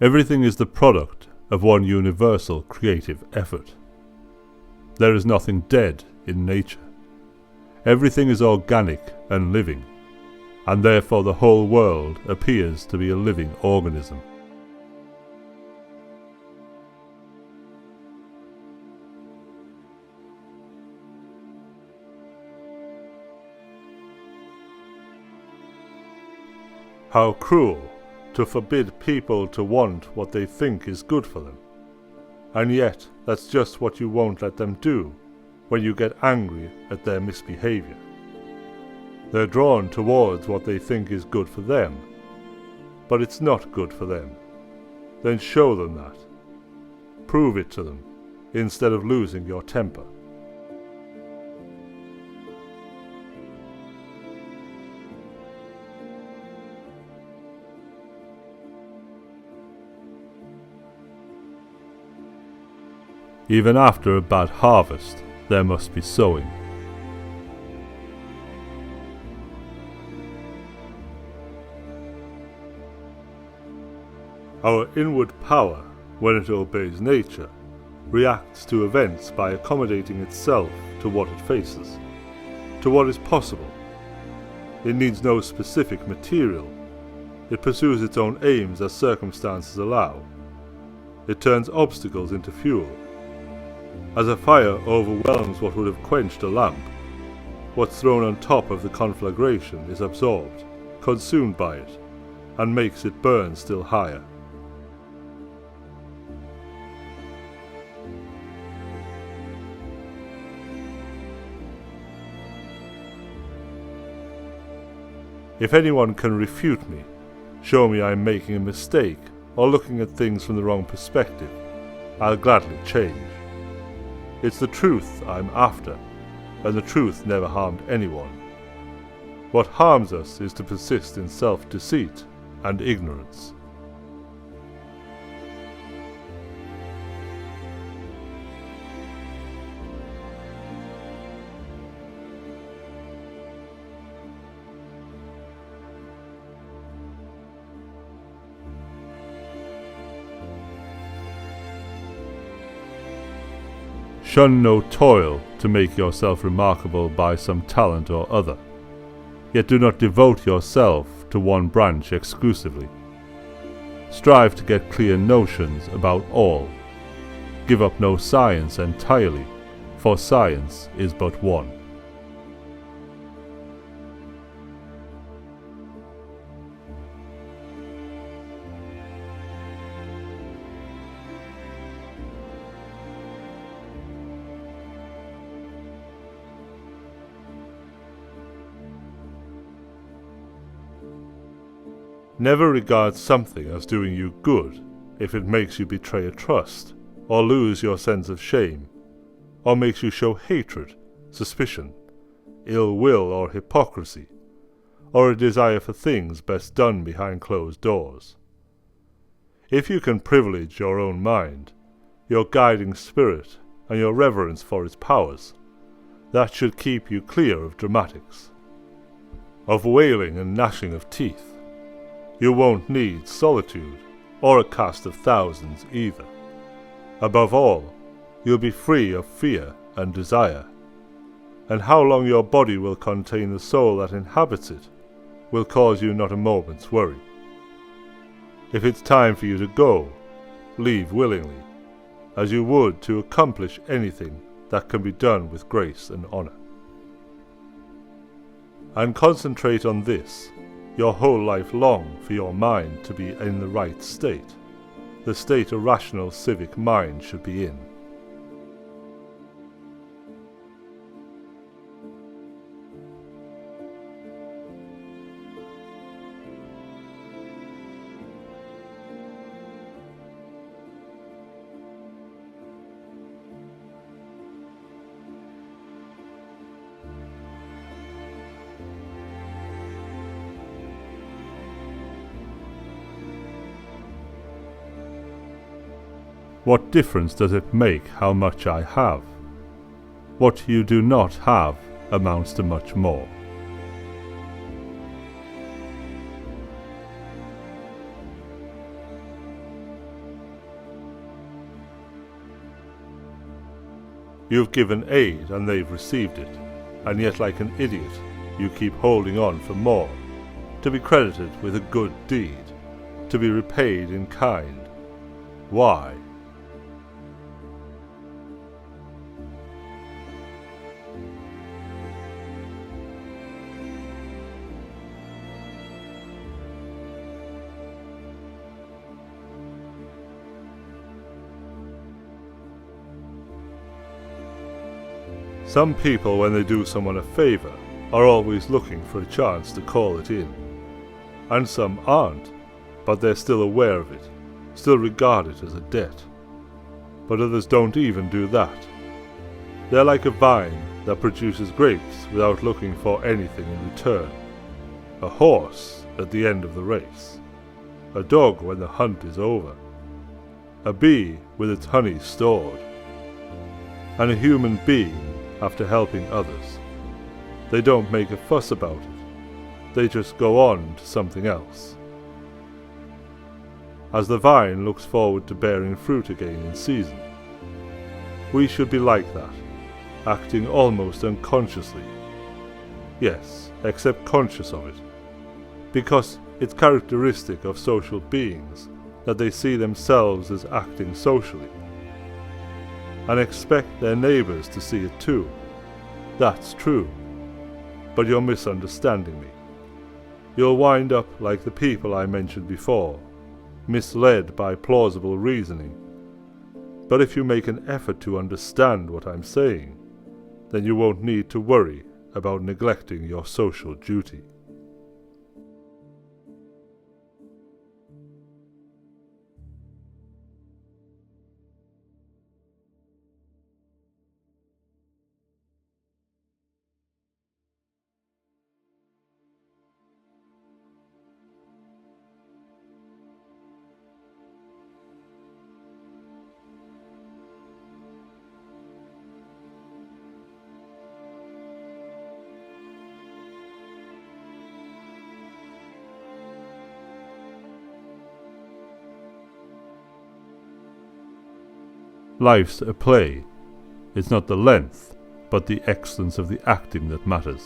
Everything is the product of one universal creative effort. There is nothing dead in nature. Everything is organic and living, and therefore the whole world appears to be a living organism. How cruel to forbid people to want what they think is good for them. And yet, that's just what you won't let them do when you get angry at their misbehavior. They're drawn towards what they think is good for them, but it's not good for them. Then show them that. Prove it to them, instead of losing your temper. Even after a bad harvest, there must be sowing. Our inward power, when it obeys nature, reacts to events by accommodating itself to what it faces, to what is possible. It needs no specific material. It pursues its own aims as circumstances allow. It turns obstacles into fuel. As a fire overwhelms what would have quenched a lamp, what's thrown on top of the conflagration is absorbed, consumed by it, and makes it burn still higher. If anyone can refute me, show me I'm making a mistake or looking at things from the wrong perspective, I'll gladly change. It's the truth I'm after, and the truth never harmed anyone. What harms us is to persist in self-deceit and ignorance. Shun no toil to make yourself remarkable by some talent or other, yet do not devote yourself to one branch exclusively. Strive to get clear notions about all. Give up no science entirely, for science is but one. Never regard something as doing you good if it makes you betray a trust, or lose your sense of shame, or makes you show hatred, suspicion, ill will or hypocrisy, or a desire for things best done behind closed doors. If you can privilege your own mind, your guiding spirit, and your reverence for its powers, that should keep you clear of dramatics, of wailing and gnashing of teeth. You won't need solitude, or a cast of thousands either. Above all, you'll be free of fear and desire, and how long your body will contain the soul that inhabits it will cause you not a moment's worry. If it's time for you to go, leave willingly, as you would to accomplish anything that can be done with grace and honor. And concentrate on this, your whole life long, for your mind to be in the right state, the state a rational civic mind should be in. What difference does it make how much I have? What you do not have amounts to much more. You've given aid and they've received it, and yet like an idiot you keep holding on for more, to be credited with a good deed, to be repaid in kind. Why? Some people, when they do someone a favour, are always looking for a chance to call it in. And some aren't, but they're still aware of it, still regard it as a debt. But others don't even do that. They're like a vine that produces grapes without looking for anything in return. A horse at the end of the race. A dog when the hunt is over. A bee with its honey stored. And a human being after helping others. They don't make a fuss about it. They just go on to something else. As the vine looks forward to bearing fruit again in season, we should be like that, acting almost unconsciously. Yes, except conscious of it, because it's characteristic of social beings that they see themselves as acting socially, and expect their neighbours to see it too. That's true, but you're misunderstanding me. You'll wind up like the people I mentioned before, misled by plausible reasoning. But if you make an effort to understand what I'm saying, then you won't need to worry about neglecting your social duty. Life's a play. It's not the length, but the excellence of the acting that matters.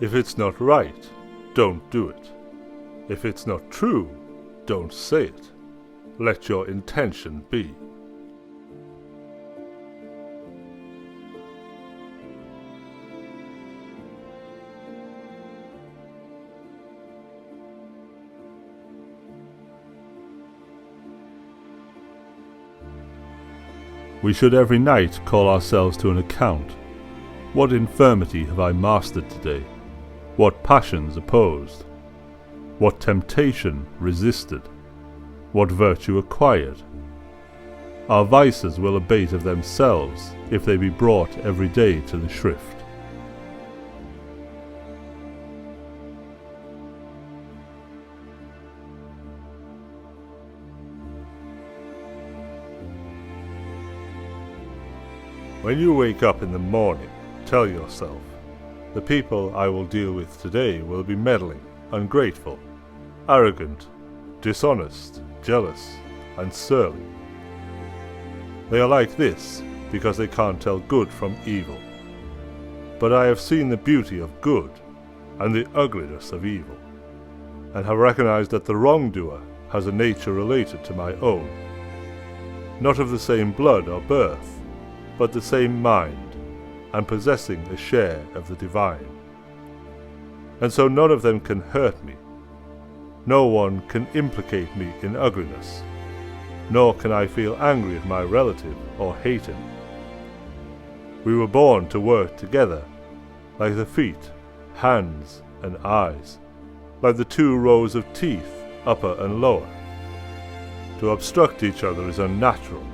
If it's not right, don't do it. If it's not true, don't say it. Let your intention be. We should every night call ourselves to an account. What infirmity have I mastered today? What passions opposed? What temptation resisted? What virtue acquired? Our vices will abate of themselves if they be brought every day to the shrift. When you wake up in the morning, tell yourself, the people I will deal with today will be meddling, ungrateful, arrogant, dishonest, jealous, and surly. They are like this because they can't tell good from evil. But I have seen the beauty of good and the ugliness of evil, and have recognized that the wrongdoer has a nature related to my own, not of the same blood or birth, but the same mind, and possessing a share of the divine. And so none of them can hurt me. No one can implicate me in ugliness, nor can I feel angry at my relative or hate him. We were born to work together, like the feet, hands, and eyes, like the two rows of teeth, upper and lower. To obstruct each other is unnatural.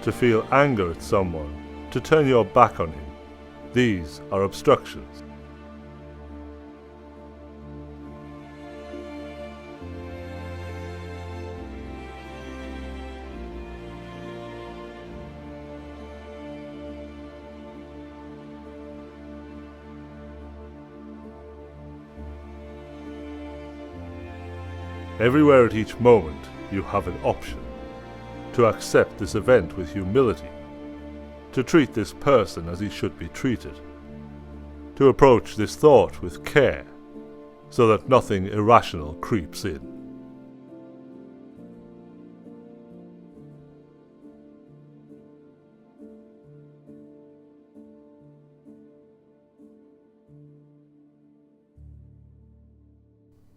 To feel anger at someone, to turn your back on him, these are obstructions. Everywhere at each moment you have an option: to accept this event with humility, to treat this person as he should be treated, to approach this thought with care, so that nothing irrational creeps in.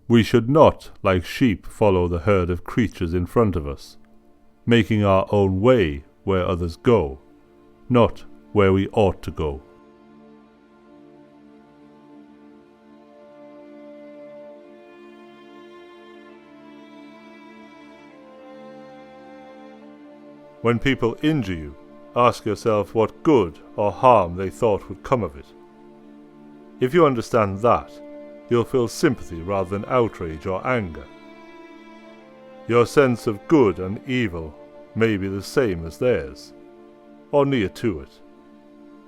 We should not, like sheep, follow the herd of creatures in front of us, making our own way where others go, not where we ought to go. When people injure you, ask yourself what good or harm they thought would come of it. If you understand that, you'll feel sympathy rather than outrage or anger. Your sense of good and evil may be the same as theirs, or near to it,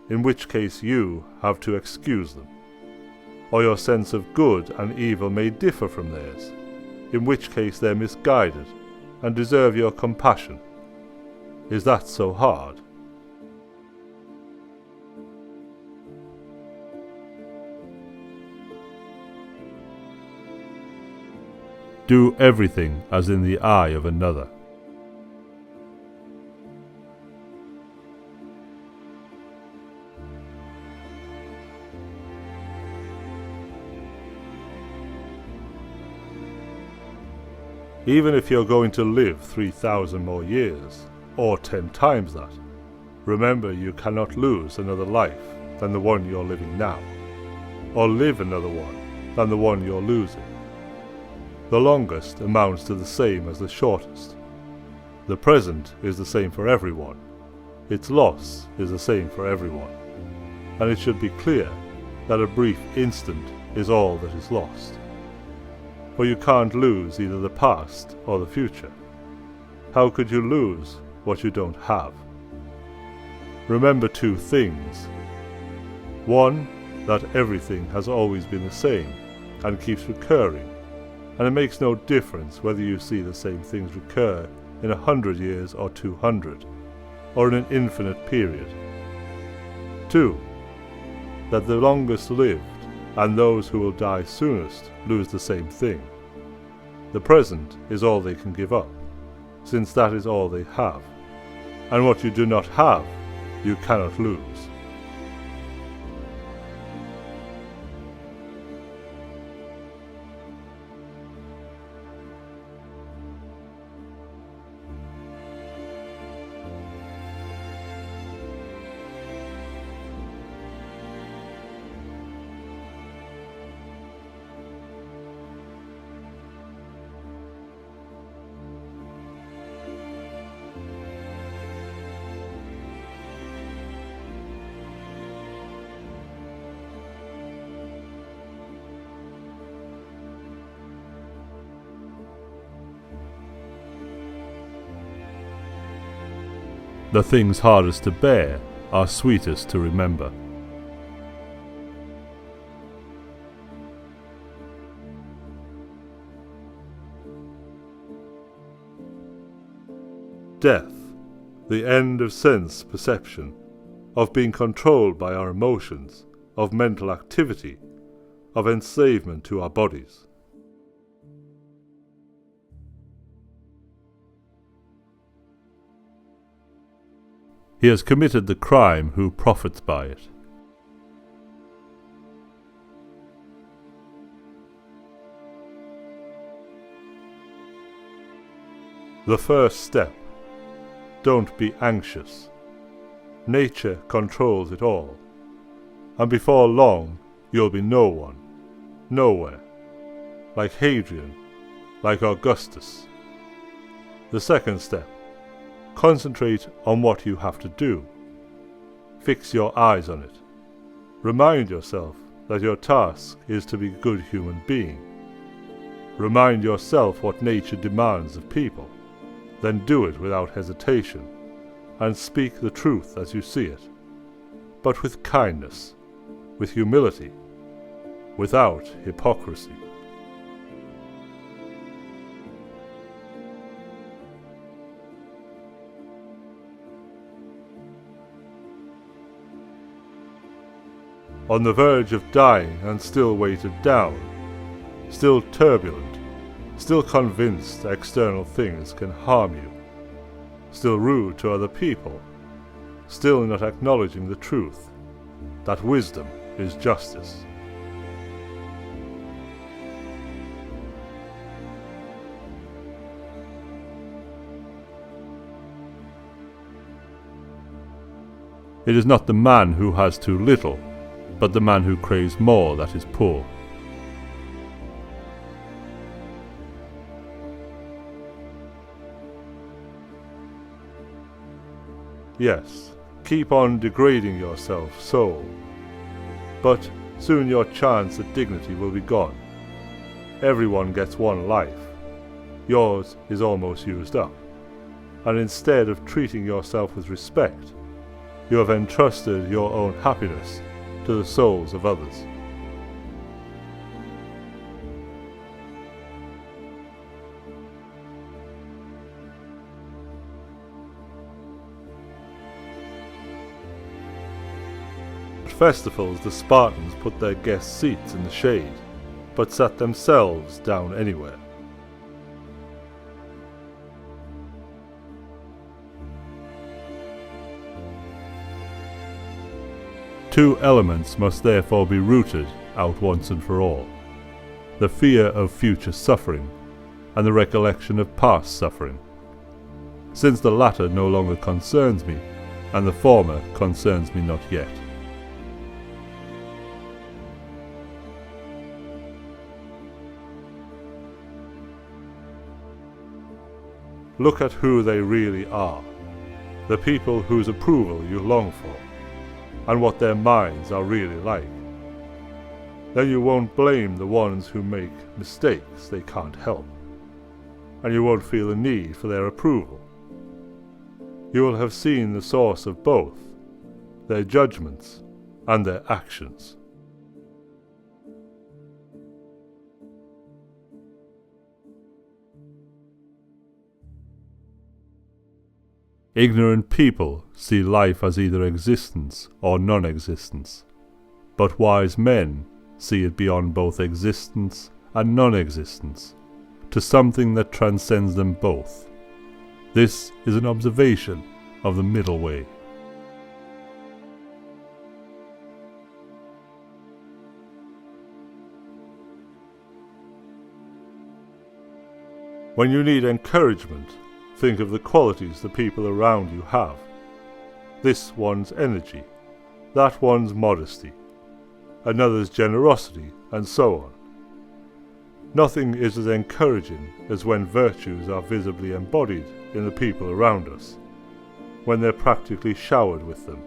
in which case you have to excuse them. Or your sense of good and evil may differ from theirs, in which case they're misguided and deserve your compassion. Is that so hard? Do everything as in the eye of another. Even if you're going to live 3,000 more years, or 10 times that, remember you cannot lose another life than the one you're living now, or live another one than the one you're losing. The longest amounts to the same as the shortest. The present is the same for everyone. Its loss is the same for everyone. And it should be clear that a brief instant is all that is lost. For you can't lose either the past or the future. How could you lose what you don't have? Remember two things. One, that everything has always been the same and keeps recurring, and it makes no difference whether you see the same things recur in 100 years or 200, or in an infinite period. 2. That the longest lived and those who will die soonest lose the same thing. The present is all they can give up, since that is all they have, and what you do not have, you cannot lose. The things hardest to bear are sweetest to remember. Death, the end of sense perception, of being controlled by our emotions, of mental activity, of enslavement to our bodies. He has committed the crime who profits by it. The first step. Don't be anxious. Nature controls it all, and before long you'll be no one, nowhere, like Hadrian, like Augustus. The second step. Concentrate on what you have to do. Fix your eyes on it. Remind yourself that your task is to be a good human being. Remind yourself what nature demands of people. Then do it without hesitation, and speak the truth as you see it, but with kindness, with humility, without hypocrisy. on the verge of dying and still weighted down, still turbulent, still convinced external things can harm you, still rude to other people, still not acknowledging the truth, that wisdom is justice. It is not the man who has too little, but the man who craves more that is poor. Yes, keep on degrading yourself, soul, but soon your chance at dignity will be gone. Everyone gets one life. Yours is almost used up, and instead of treating yourself with respect, you have entrusted your own happiness to the souls of others. At festivals, the Spartans put their guest seats in the shade, but sat themselves down anywhere. Two elements must therefore be rooted out once and for all: the fear of future suffering and the recollection of past suffering, since the latter no longer concerns me and the former concerns me not yet. Look at who they really are, the people whose approval you long for, and what their minds are really like. Then you won't blame the ones who make mistakes they can't help, and you won't feel a need for their approval. You will have seen the source of both, their judgments and their actions. Ignorant people see life as either existence or non-existence, but wise men see it beyond both existence and non-existence, to something that transcends them both. This is an observation of the middle way. When you need encouragement, think of the qualities the people around you have. This one's energy, that one's modesty, another's generosity, and so on. Nothing is as encouraging as when virtues are visibly embodied in the people around us, when they're practically showered with them.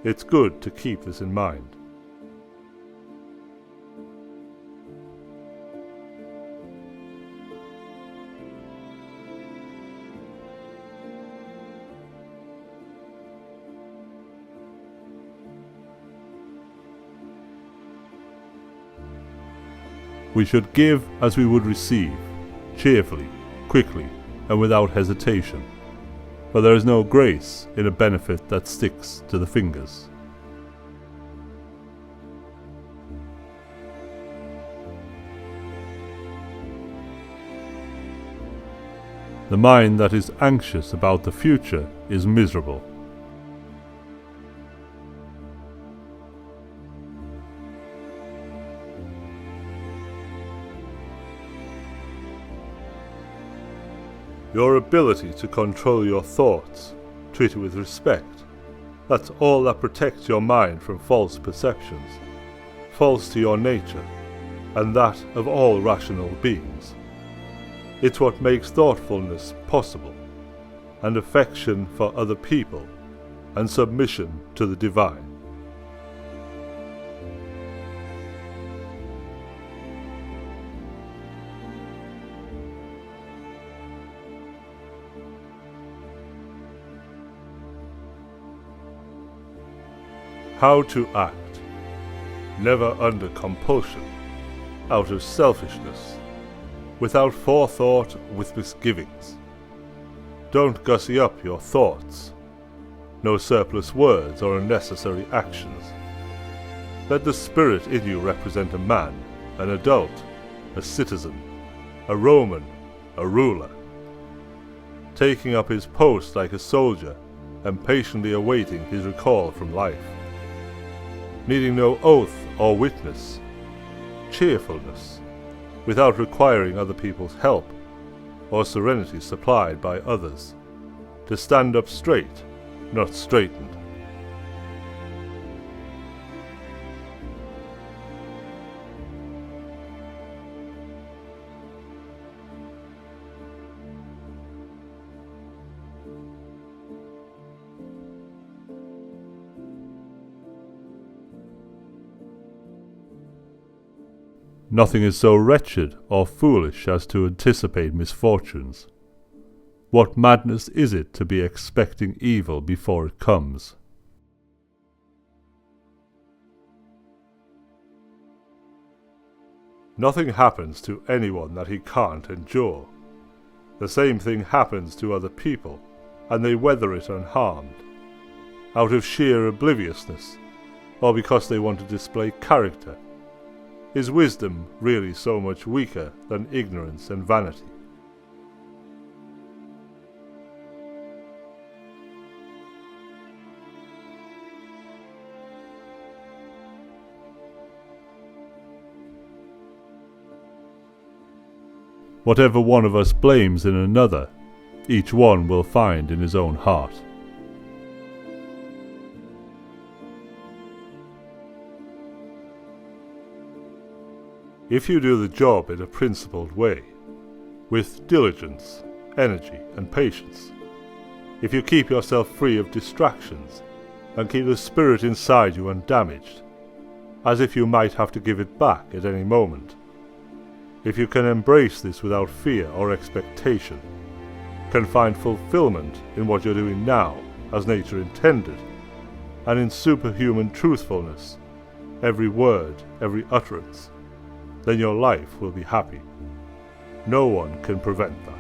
It's good to keep this in mind. We should give as we would receive, cheerfully, quickly, and without hesitation, for there is no grace in a benefit that sticks to the fingers. The mind that is anxious about the future is miserable. Your ability to control your thoughts, treat it with respect. That's all that protects your mind from false perceptions, false to your nature, and that of all rational beings. It's what makes thoughtfulness possible, and affection for other people, and submission to the divine. How to act. Never under compulsion, out of selfishness, without forethought, with misgivings. Don't gussy up your thoughts. No surplus words or unnecessary actions. Let the spirit in you represent a man, an adult, a citizen, a Roman, a ruler, taking up his post like a soldier and patiently awaiting his recall from life, needing no oath or witness, cheerfulness, without requiring other people's help or serenity supplied by others, to stand up straight, not straightened. Nothing is so wretched or foolish as to anticipate misfortunes. What madness is it to be expecting evil before it comes? Nothing happens to anyone that he can't endure. The same thing happens to other people, and they weather it unharmed, out of sheer obliviousness, or because they want to display character. Is wisdom really so much weaker than ignorance and vanity? Whatever one of us blames in another, each one will find in his own heart. If you do the job in a principled way, with diligence, energy, and patience, if you keep yourself free of distractions and keep the spirit inside you undamaged, as if you might have to give it back at any moment, if you can embrace this without fear or expectation, can find fulfillment in what you're doing now as nature intended, and in superhuman truthfulness, every word, every utterance, then your life will be happy. No one can prevent that.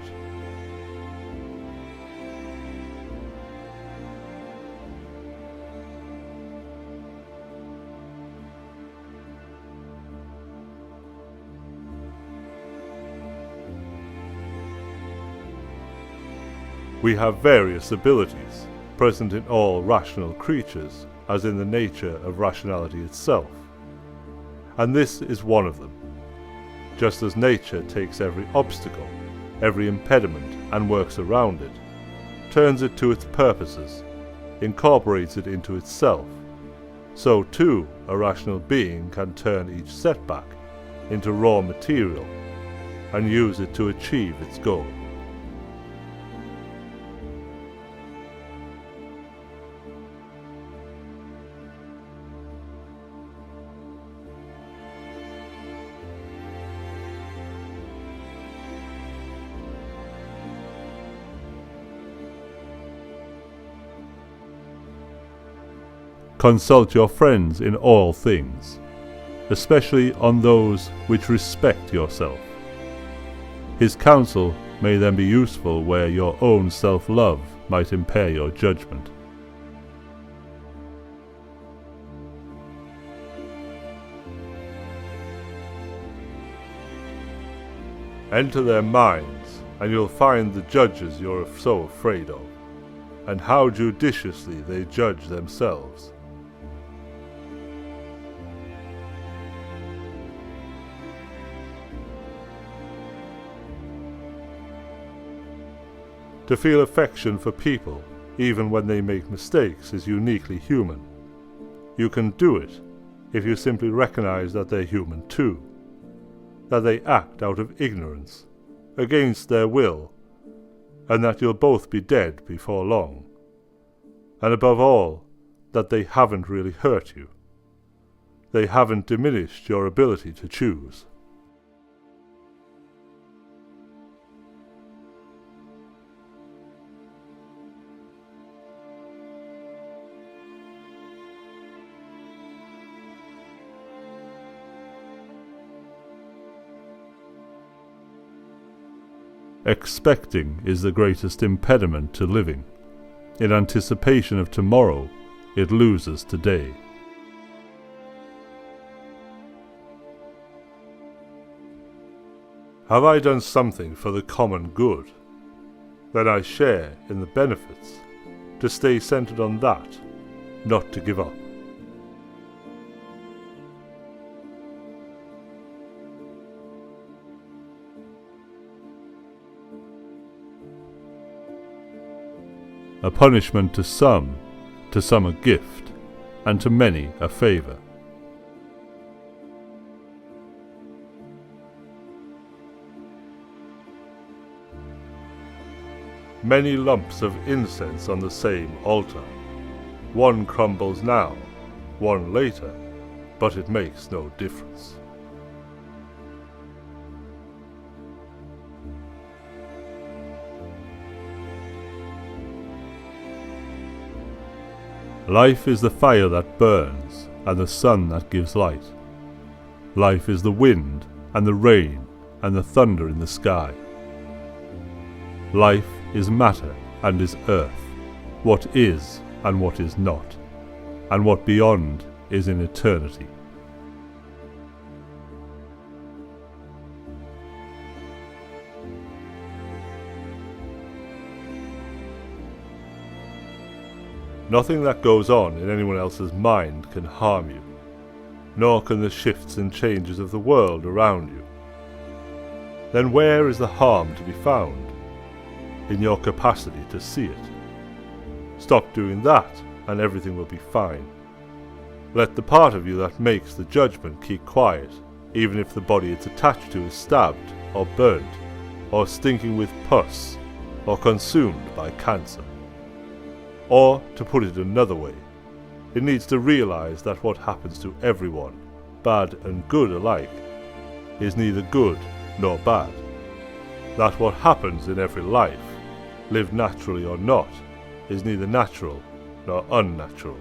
We have various abilities, present in all rational creatures, as in the nature of rationality itself. And this is one of them. Just as nature takes every obstacle, every impediment, and works around it, turns it to its purposes, incorporates it into itself, so too a rational being can turn each setback into raw material and use it to achieve its goal. Consult your friends in all things, especially on those which respect yourself. His counsel may then be useful where your own self-love might impair your judgment. Enter their minds, and you'll find the judges you're so afraid of, and how judiciously they judge themselves. To feel affection for people, even when they make mistakes, is uniquely human. You can do it if you simply recognize that they're human too, that they act out of ignorance, against their will, and that you'll both be dead before long. And above all, that they haven't really hurt you. They haven't diminished your ability to choose. Expecting is the greatest impediment to living. In anticipation of tomorrow, it loses today. Have I done something for the common good? Then I share in the benefits, to stay centered on that, not to give up. A punishment to some a gift, and to many a favour. Many lumps of incense on the same altar. One crumbles now, one later, but it makes no difference. Life is the fire that burns, and the sun that gives light. Life is the wind, and the rain, and the thunder in the sky. Life is matter, and is earth, what is and what is not, and what beyond is in eternity. Nothing that goes on in anyone else's mind can harm you, nor can the shifts and changes of the world around you. Then where is the harm to be found? In your capacity to see it. Stop doing that, and everything will be fine. Let the part of you that makes the judgment keep quiet, even if the body it's attached to is stabbed, or burnt, or stinking with pus, or consumed by cancer. Or, to put it another way, it needs to realize that what happens to everyone, bad and good alike, is neither good nor bad. That what happens in every life, lived naturally or not, is neither natural nor unnatural.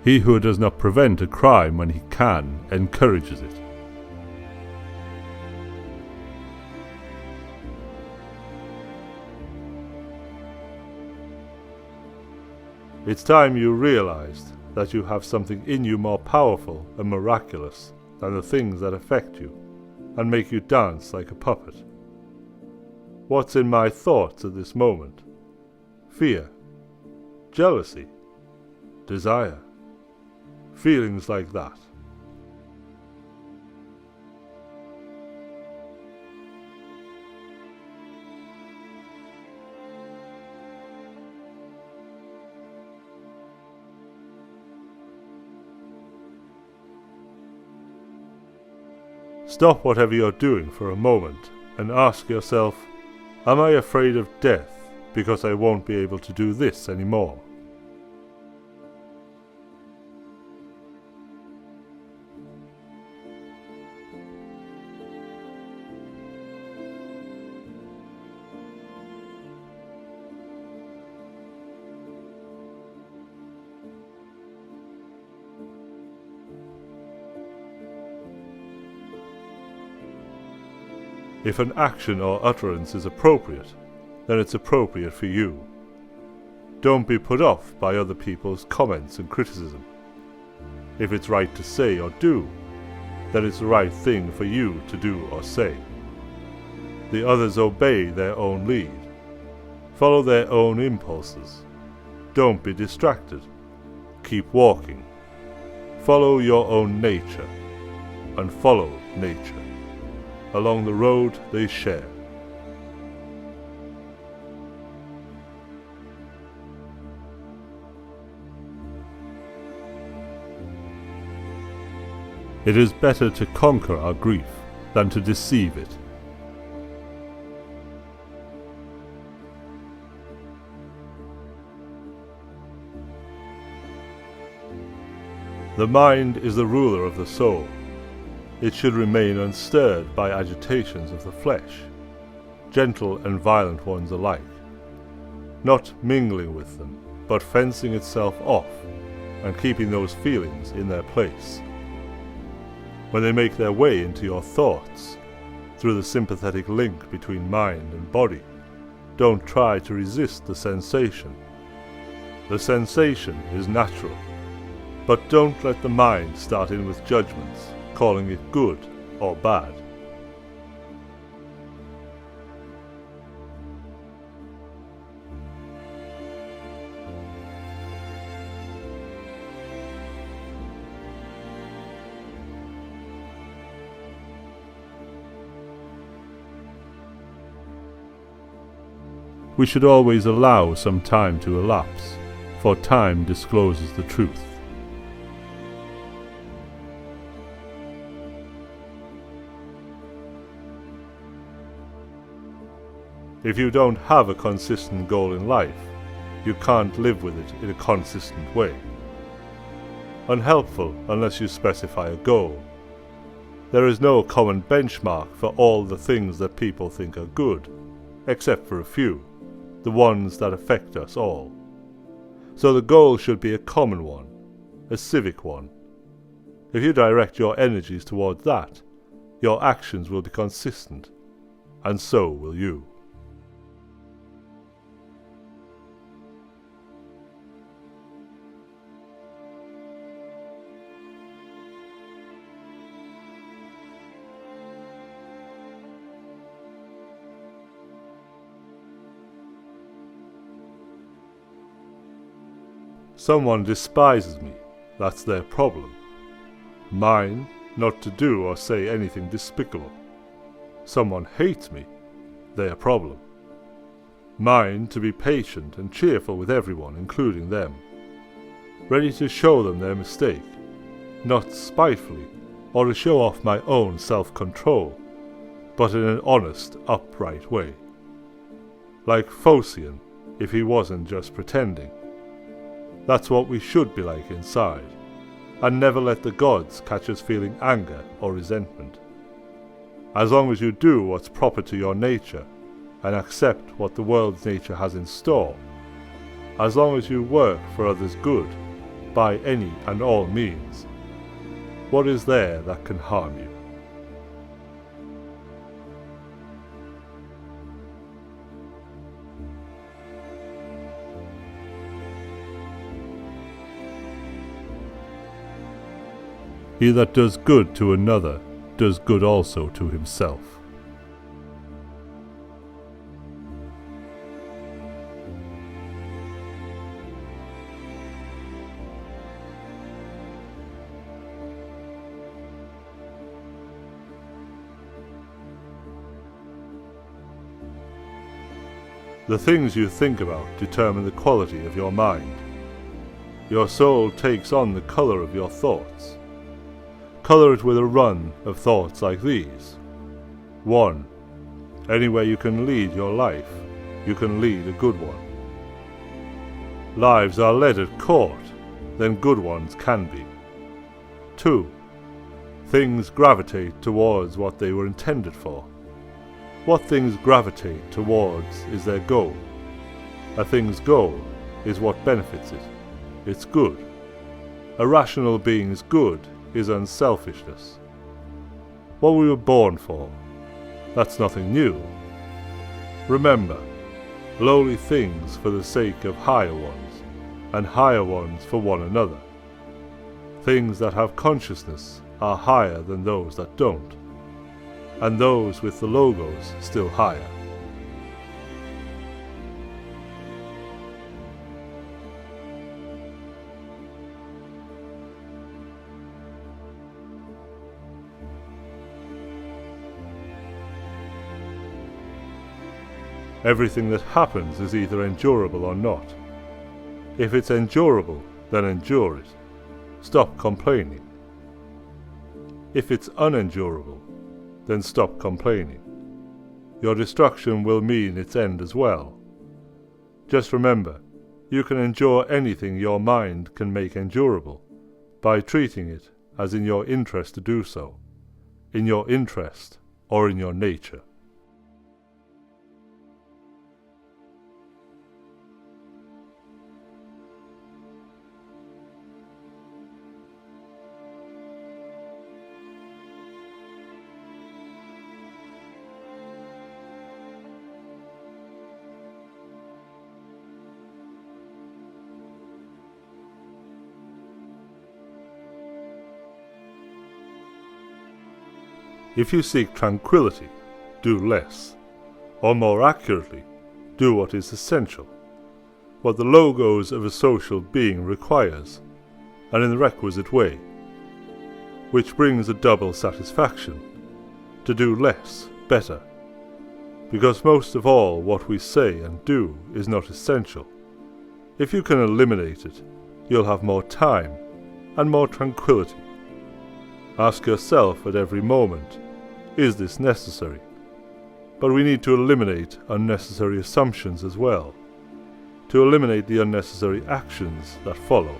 He who does not prevent a crime when he can, encourages it. It's time you realized that you have something in you more powerful and miraculous than the things that affect you and make you dance like a puppet. What's in my thoughts at this moment? Fear, jealousy, desire, feelings like that. Stop whatever you're doing for a moment and ask yourself, am I afraid of death because I won't be able to do this anymore? If an action or utterance is appropriate, then it's appropriate for you. Don't be put off by other people's comments and criticism. If it's right to say or do, then it's the right thing for you to do or say. The others obey their own lead. Follow their own impulses. Don't be distracted. Keep walking. Follow your own nature, and follow nature. Along the road they share. It is better to conquer our grief than to deceive it. The mind is the ruler of the soul. It should remain unstirred by agitations of the flesh, gentle and violent ones alike, not mingling with them, but fencing itself off and keeping those feelings in their place. When they make their way into your thoughts, through the sympathetic link between mind and body. Don't try to resist the sensation. The sensation is natural, but don't let the mind start in with judgments, calling it good or bad. We should always allow some time to elapse, for time discloses the truth. If you don't have a consistent goal in life, you can't live with it in a consistent way. Unhelpful unless you specify a goal. There is no common benchmark for all the things that people think are good, except for a few, the ones that affect us all. So the goal should be a common one, a civic one. If you direct your energies towards that, your actions will be consistent, and so will you. Someone despises me, that's their problem. Mine, not to do or say anything despicable. Someone hates me, their problem. Mine, to be patient and cheerful with everyone, including them. Ready to show them their mistake, not spitefully or to show off my own self-control, but in an honest, upright way. Like Phocion, if he wasn't just pretending. That's what we should be like inside, and never let the gods catch us feeling anger or resentment. As long as you do what's proper to your nature, and accept what the world's nature has in store, as long as you work for others' good, by any and all means, what is there that can harm you? He that does good to another does good also to himself. The things you think about determine the quality of your mind. Your soul takes on the colour of your thoughts. Colour it with a run of thoughts like these. 1. Anywhere you can lead your life, you can lead a good one. Lives are led at court, then good ones can be. 2. Things gravitate towards what they were intended for. What things gravitate towards is their goal. A thing's goal is what benefits it. It's good. A rational being's good is unselfishness. What we were born for, that's nothing new. Remember, lowly things for the sake of higher ones, and higher ones for one another. Things that have consciousness are higher than those that don't, and those with the logos still higher. Everything that happens is either endurable or not. If it's endurable, then endure it. Stop complaining. If it's unendurable, then stop complaining. Your destruction will mean its end as well. Just remember, you can endure anything your mind can make endurable, by treating it as in your interest to do so, in your interest or in your nature. If you seek tranquility, do less, or more accurately, do what is essential, what the logos of a social being requires, and in the requisite way, which brings a double satisfaction, to do less better, because most of all what we say and do is not essential. If you can eliminate it, you'll have more time and more tranquility. Ask yourself at every moment, is this necessary? But we need to eliminate unnecessary assumptions as well, to eliminate the unnecessary actions that follow.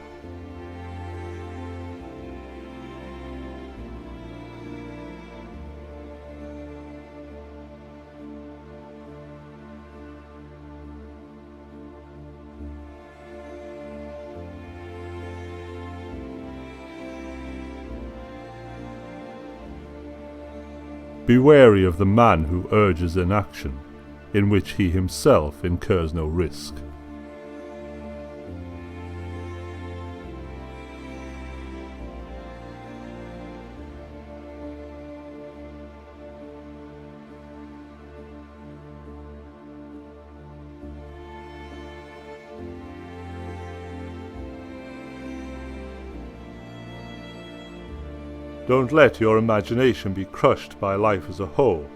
Be wary of the man who urges an action, in which he himself incurs no risk. Don't let your imagination be crushed by life as a whole.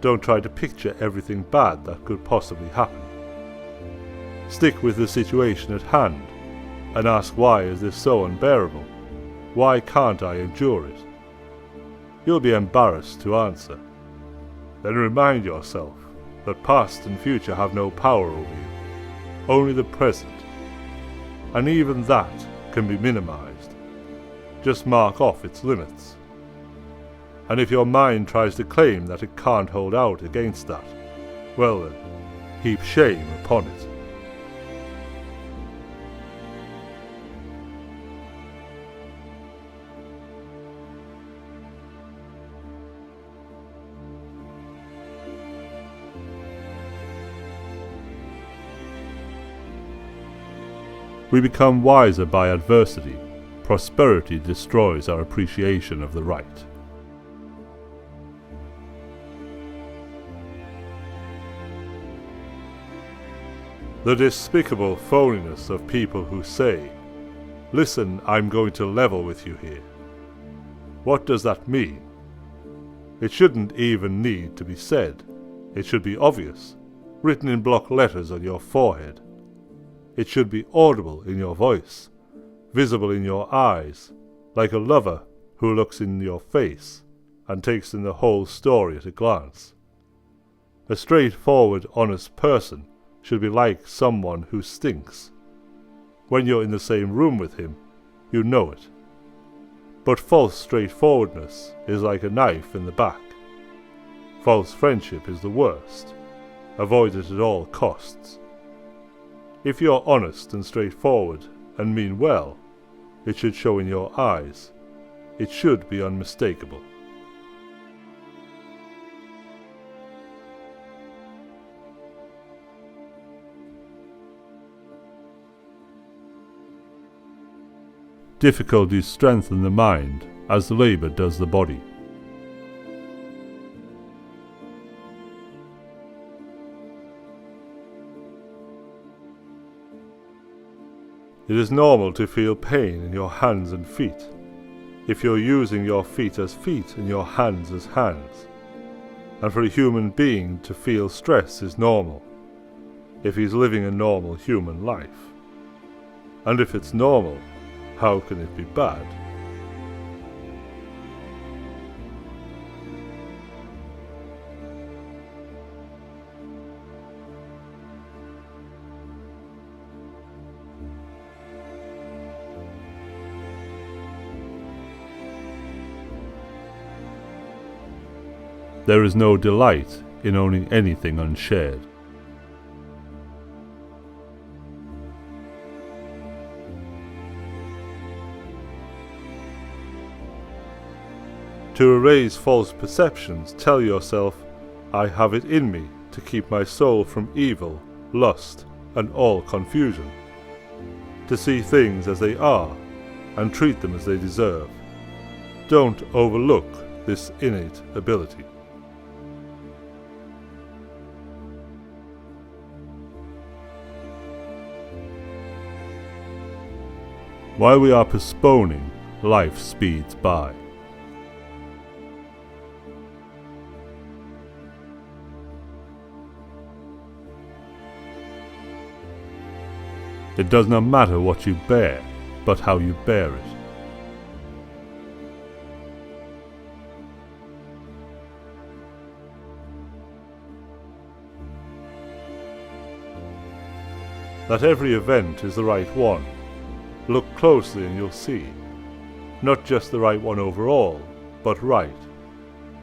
Don't try to picture everything bad that could possibly happen. Stick with the situation at hand and ask, why is this so unbearable? Why can't I endure it? You'll be embarrassed to answer. Then remind yourself that past and future have no power over you, only the present, and even that can be minimized. Just mark off its limits. And if your mind tries to claim that it can't hold out against that, well then, heap shame upon it. We become wiser by adversity. Prosperity destroys our appreciation of the right. The despicable phoniness of people who say, "Listen, I'm going to level with you here." What does that mean? It shouldn't even need to be said. It should be obvious, written in block letters on your forehead. It should be audible in your voice, visible in your eyes, like a lover who looks in your face and takes in the whole story at a glance. A straightforward, honest person should be like someone who stinks. When you're in the same room with him, you know it. But false straightforwardness is like a knife in the back. False friendship is the worst. Avoid it at all costs. If you're honest and straightforward and mean well, it should show in your eyes. It should be unmistakable. Difficulties strengthen the mind as labor does the body. It is normal to feel pain in your hands and feet, if you're using your feet as feet and your hands as hands. And for a human being to feel stress is normal, if he's living a normal human life. And if it's normal, how can it be bad? There is no delight in owning anything unshared. To erase false perceptions, tell yourself, I have it in me to keep my soul from evil, lust, and all confusion. To see things as they are, and treat them as they deserve. Don't overlook this innate ability. While we are postponing, life speeds by. It does not matter what you bear, but how you bear it. That every event is the right one. Look closely and you'll see. Not just the right one overall, but right,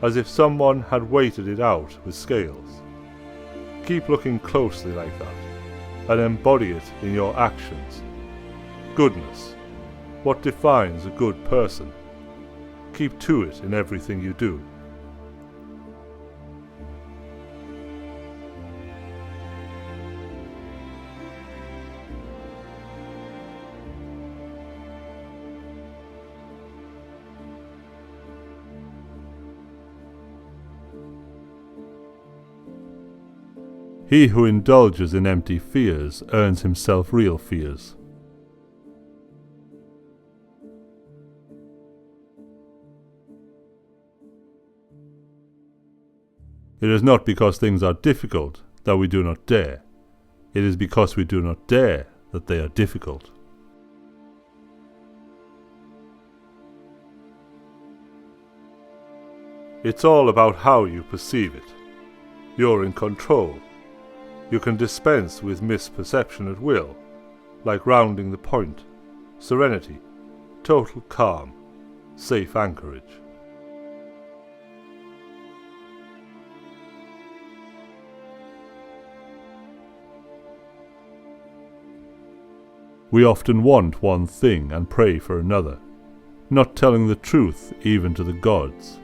as if someone had weighted it out with scales. Keep looking closely like that, and embody it in your actions. Goodness, what defines a good person? Keep to it in everything you do. He who indulges in empty fears earns himself real fears. It is not because things are difficult that we do not dare. It is because we do not dare that they are difficult. It's all about how you perceive it. You're in control. You can dispense with misperception at will, like rounding the point, serenity, total calm, safe anchorage. We often want one thing and pray for another, not telling the truth even to the gods.